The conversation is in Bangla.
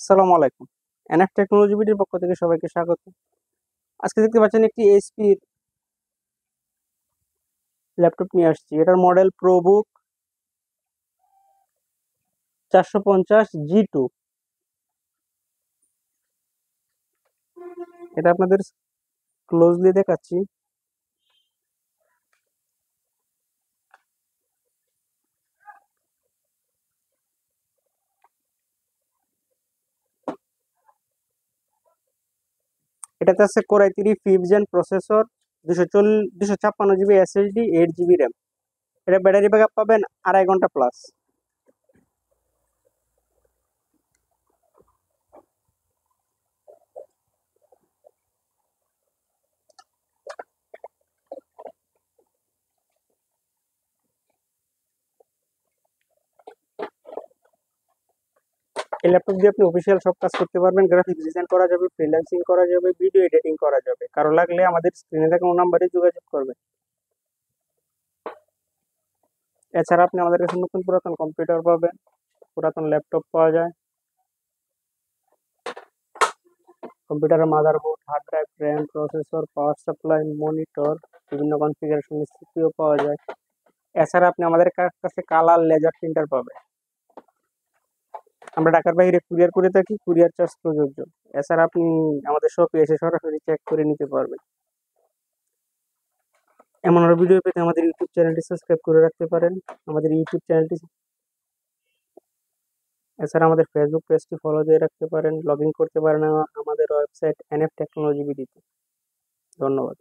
আসসালামু আলাইকুম। এনএফ টেকনোলজি বিডির পক্ষ থেকে সবাইকে স্বাগত। আজকে দেখতে পাচ্ছেন একটি এইচপির ল্যাপটপ নিয়ে আসছি। এটার মডেল প্রোবুক 450 G2। এটা আপনাদের ক্লোজলি দেখাচ্ছি। এটাতে আছে core i3 5th gen processor, 256 GB SSD, 8 GB RAM. এটা ব্যাটারি ব্যাকআপ পাবেন 2.5 ঘন্টা প্লাস। এই ল্যাপটপ দিয়ে আপনি অফিসিয়াল সব কাজ করতে পারবেন। গ্রাফিক্স ডিজাইন করা যাবে, ফ্রিল্যান্সিং করা যাবে, ভিডিও এডিটিং করা যাবে। কারো লাগলে আমাদের স্ক্রিনে থাকা নাম্বারে যোগাযোগ করবেন। এছাড়া আপনি আমাদের কাছে নতুন পুরাতন কম্পিউটার পাবেন, পুরাতন ল্যাপটপ পাওয়া যায়। কম্পিউটারের motherboard, hard drive, RAM, processor, power supply, monitor, বিভিন্ন কনফিগারেশনের সিপিইউ পাওয়া যায়। এছাড়া আপনি আমাদের কাছে কালার লেজার প্রিন্টার পাবেন। আমরা ঢাকার বাইরে কুরিয়ার করে থাকি, কুরিয়ার চার্জ প্রযোজ্য। এছাড়া আপনি আমাদের শপে এসে সরাসরি চেক করে নিতে পারবেন। এমন আরো ভিডিও পেতে আমাদের ইউটিউব চ্যানেলটি সাবস্ক্রাইব করে রাখতে পারেন। আমাদের ইউটিউব চ্যানেলটি এছাড়া আমাদের ফেসবুক পেজটি ফলো দিয়ে রাখতে পারেন, লগ ইন করতে পারেন আমাদের ওয়েবসাইট এনএফ টেকনোলজি বিডিতে। ধন্যবাদ।